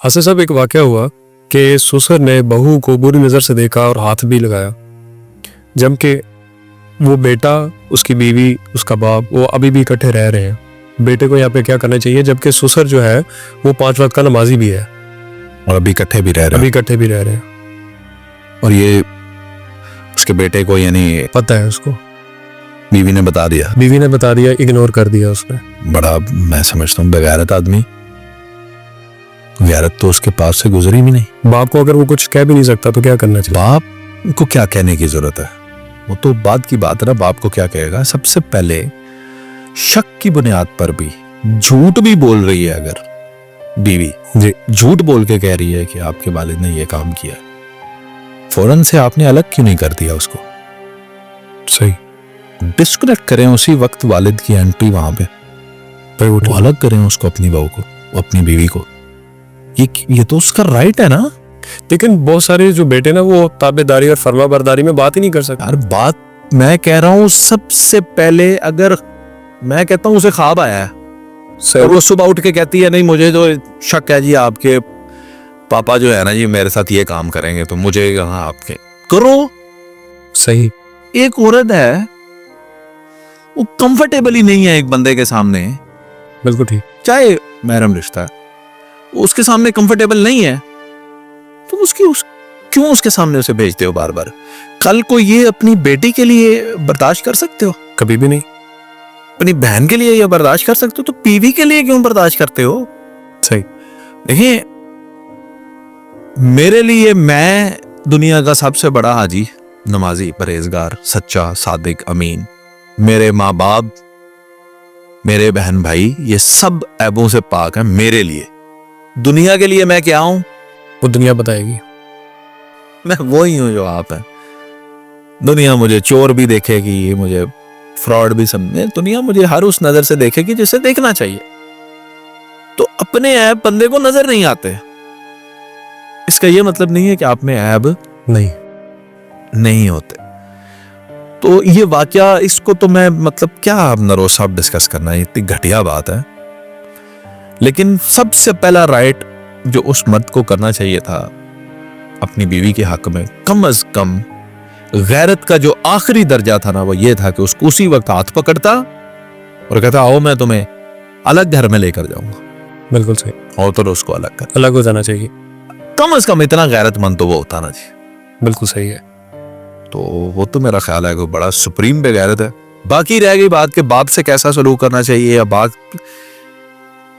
हासिल साहब, एक वाक़या हुआ कि ससुर ने बहू को बुरी नज़र से देखा और हाथ भी लगाया, जबकि वो बेटा, उसकी बीवी, उसका बाप, वो अभी भी इकट्ठे रह रहे हैं। बेटे को यहाँ पे क्या करना चाहिए, जबकि ससुर जो है वो 5 वक्त का नमाजी भी है और अभी इकट्ठे भी रह रहे हैं। और ये उसके बेटे को यानी पता है उसको, बीवी ने बता दिया, इग्नोर कर दिया उसने। बड़ा मैं समझता हूँ बेगैरत आदमी, गैरत तो उसके पास से गुजरी भी नहीं। बाप को अगर वो कुछ कह भी नहीं सकता तो क्या करना चाहिए? बाप को क्या कहने की जरूरत है, वो तो बाद की बात है ना। बाप को क्या कहेगा? सबसे पहले शक की बुनियाद पर भी झूठ भी बोल रही है, अगर बीवी जी झूठ बोल के कह रही है कि आपके वालिद ने ये काम किया, फौरन से आपने अलग क्यों नहीं कर दिया उसको? सही, डिस्कनेक्ट करें उसी वक्त वालिद की एंट्री वहां पे वो अलग करें उसको, अपनी बहू को, अपनी बीवी को। ये तो उसका राइट है ना। लेकिन बहुत सारे जो बेटे ना वो ताबेदारी और फर्माबरदारी में बात ही नहीं कर सकते। यार बात मैं कह रहा हूँ, सबसे पहले अगर मैं कहता हूँ उसे ख्वाब आया है और वो सुबह उठ के कहती है नहीं मुझे तो शक है जी आपके पापा जो है ना जी मेरे साथ ये काम करेंगे, तो मुझे यहाँ आपके करो। सही, एक औरत है वो कंफर्टेबल ही नहीं है एक बंदे के सामने, बिल्कुल ठीक, चाहे महरम रिश्ता है, उसके सामने कंफर्टेबल नहीं है तो क्यों उसके सामने उसे भेजते हो बार बार? कल को ये अपनी बेटी के लिए बर्दाश्त कर सकते हो? कभी भी नहीं। अपनी बहन के लिए ये बर्दाश्त कर सकते हो, तो बीवी के लिए क्यों बर्दाश्त करते हो? सही, देखिए मेरे लिए मैं दुनिया का सबसे बड़ा हाजी, नमाजी, परहेजगार, सच्चा, सादिक, अमीन, मेरे माँ बाप, मेरे बहन भाई, ये सब ऐबों से पाक है मेरे लिए। दुनिया के लिए मैं क्या हूं वो दुनिया बताएगी। मैं वही हूं जो आप हैं। दुनिया मुझे चोर भी देखेगी, मुझे फ्रॉड भी समझे, दुनिया मुझे हर उस नजर से देखेगी जिसे देखना चाहिए। तो अपने ऐब बंदे को नजर नहीं आते, इसका यह मतलब नहीं है कि आप में ऐब नहीं होते। तो ये वाकया, इसको तो मैं मतलब क्या नरोज साहब डिस्कस करना है, इतनी घटिया बात है। लेकिन सबसे पहला राइट जो उस मर्द को करना चाहिए था अपनी बीवी के हक में, कम अज कम गैरत का जो आखिरी दर्जा था ना, वो ये था कि उसको उसी वक्त हाथ पकड़ता और कहता आओ मैं तुम्हें अलग घर में लेकर जाऊंगा। बिल्कुल सही, और तो उसको अलग हो जाना चाहिए। कम अज कम इतना गैरतमंद तो वो होता ना जी। बिल्कुल सही है। तो वो तो मेरा ख्याल है कि बड़ा सुप्रीम बेगैरत है। बाकी रह गई बात के बाप से कैसा सलूक करना चाहिए या बात,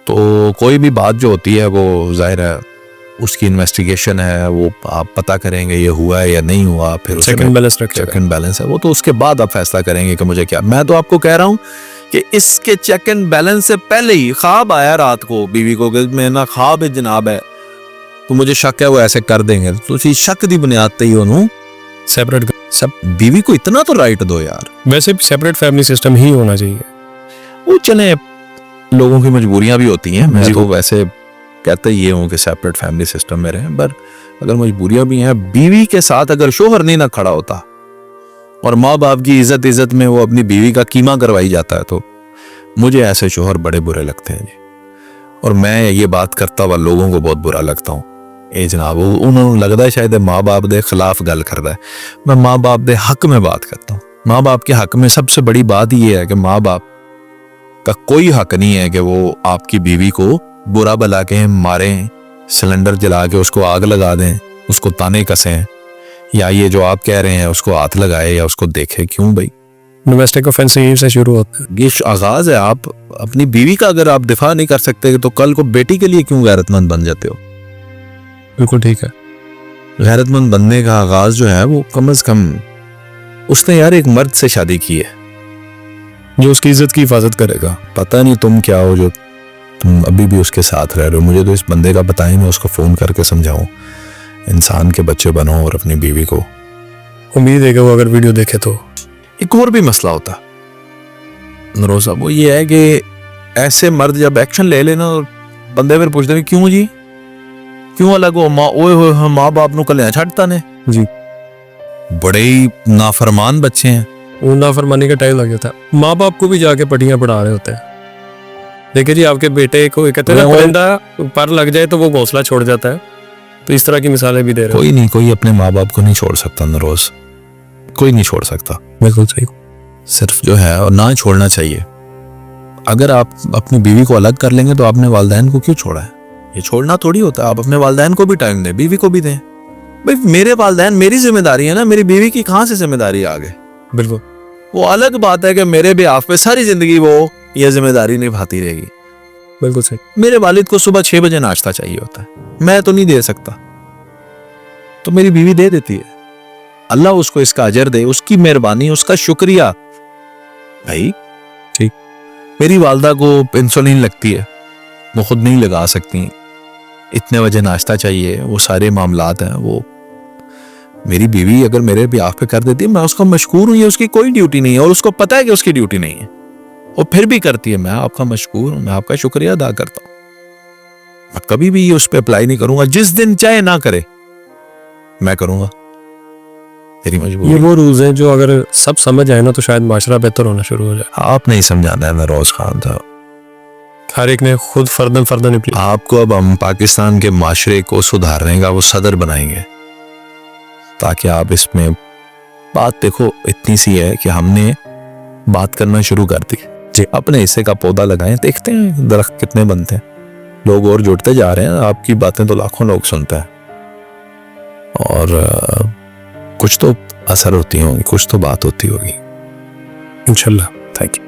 तो कोई भी बात जो होती है वो जाहिर है उसकी इन्वेस्टिगेशन है, वो आप पता करेंगे ये हुआ है या नहीं हुआ, फिर चेक एंड बैलेंस है वो, तो उसके बाद आप फैसला करेंगे कि मुझे क्या। मैं तो आपको कह रहा हूं कि इसके चेक एंड बैलेंस से पहले ही ख्वाब आया रात को बीवी को कि मेरा ख्वाब है जनाब है, तो मुझे शक है वो ऐसे कर देंगे, तो उसी शक की बुनियाद पे ही उन्होंने सेपरेट सब। बीवी को इतना तो राइट दो यार। वैसे सेपरेट फैमिली सिस्टम ही होना चाहिए। वो चले लोगों की मजबूरियां भी होती हैं, मैं तो वैसे कहते ये हूं कि सेपरेट फैमिली सिस्टम में रहें, पर अगर मजबूरियां भी हैं, बीवी के साथ अगर शोहर नहीं ना खड़ा होता और माँ बाप की इज्जत में वो अपनी बीवी का कीमा करवाई जाता है, तो मुझे ऐसे शोहर बड़े बुरे लगते हैं जी। और मैं ये बात करता हुआ लोगों को बहुत बुरा लगता हूँ। ए जनाब उन्होंने लगता है शायद माँ बाप के खिलाफ गल करता है, मैं माँ बाप के हक में बात करता हूँ। माँ बाप के हक में सबसे बड़ी बात ये है कि माँ बाप का कोई हक नहीं है कि वो आपकी बीवी को बुरा भला के मारें, सिलेंडर जला के उसको आग लगा दें, उसको ताने कसें, या ये जो आप कह रहे हैं उसको हाथ लगाए या उसको देखे। क्यों भाई? डोमेस्टिक ऑफेंस यहीं से शुरू होता है। ये आगाज है। आप अपनी बीवी का अगर आप दिफा नहीं कर सकते तो कल को बेटी के लिए क्यों गैरतमंद बन जाते हो? बिल्कुल ठीक है। गैरतमंद बनने का आगाज जो है वो कम से कम उसने यार एक मर्द से शादी की है जो उसकी इज्जत की हिफाजत करेगा। पता नहीं तुम क्या हो जो तुम अभी भी उसके साथ रह रहे हो। मुझे तो इस बंदे का पता ही, मैं उसको फोन करके समझाऊं, इंसान के बच्चे बनो और अपनी बीवी को। उम्मीद है कि वो अगर वीडियो देखे तो। एक और भी मसला होता नरोज साहब, वो ये है कि ऐसे मर्द जब एक्शन ले लेना और बंदे फिर पूछते हैं क्यों जी, क्यों अलग हो? माँ बाप नु कल्याण छाड़ता ने जी। बड़े ही नाफरमान बच्चे हैं। वो नाफरमानी का टाइम लग जाता है। माँ बाप को भी जाके पटियां पढ़ा रहे होते हैं। دیکھیں جی آپ کے بیٹے کو کہتے ہیں نا پرندہ پر لگ جائے تو وہ گھونسلہ چھوڑ جاتا ہے, تو اس طرح کی مثالیں بھی دے رہے ہیں. کوئی اپنے ماں باپ کو نہیں چھوڑ سکتا نروز, کوئی نہیں چھوڑ سکتا. بالکل صحیح. صرف جو ہے اور نہ چھوڑنا چاہیے. اگر آپ اپنی بیوی کو الگ کر لیں گے تو آپ نے والدین کو کیوں چھوڑا ہے؟ یہ چھوڑنا تھوڑی ہوتا ہے. آپ اپنے والدین کو بھی ٹائم دیں, بیوی کو بھی دیں. بھائی میرے والدین میری ذمہ داری ہے نا, میری بیوی کی کہاں سے ذمہ داری آگے؟ بالکل وہ الگ بات ہے کہ میرے بیاہ پہ ساری زندگی وہ یہ ذمہ داری نبھاتی رہے گی. بالکل صحیح. میرے والد کو صبح 6 بجے ناشتہ چاہیے ہوتا ہے, میں تو نہیں دے سکتا, تو میری بیوی دے دیتی ہے. اللہ اس کو اس کا اجر دے, اس کی مہربانی, اس کا شکریہ. بھائی ٹھیک. میری والدہ کو انسولین لگتی ہے, وہ خود نہیں لگا سکتی, اتنے بجے ناشتہ چاہیے, وہ سارے معاملات ہیں. وہ میری بیوی اگر میرے بیاہ پہ کر دیتی ہے, میں اس کا مشکور ہوں. یہ اس کی کوئی ڈیوٹی نہیں ہے اور اس کو پتہ ہے کہ اس کی ڈیوٹی نہیں ہے, اور پھر بھی کرتی ہے. میں آپ کا مشکور ہوں, میں آپ کا شکریہ ادا کرتا ہوں. میں کبھی بھی اس پہ اپلائی نہیں کروں گا. جس دن چاہے نہ کرے میں کروں گا, تیری مجبوری. یہ وہ رولز ہیں جو اگر سب سمجھ آئے نا تو شاید معاشرہ بہتر ہونا شروع ہو جائے. آپ نہیں سمجھانا ہے نروز خان صاحب, ہر ایک نے خود فردن آپ کو اب ہم پاکستان کے معاشرے کو سدھارنے کا وہ صدر بنائیں گے, تاکہ آپ اس میں بات دیکھو اتنی سی ہے کہ ہم نے بات کرنا شروع کر دی. جی اپنے حصے کا پودا لگائیں, دیکھتے ہیں درخت کتنے بنتے ہیں. لوگ اور جڑتے جا رہے ہیں, آپ کی باتیں تو لاکھوں لوگ سنتے ہیں, اور کچھ تو اثر ہوتی ہوں گی, کچھ تو بات ہوتی ہوگی انشاءاللہ. Thank you.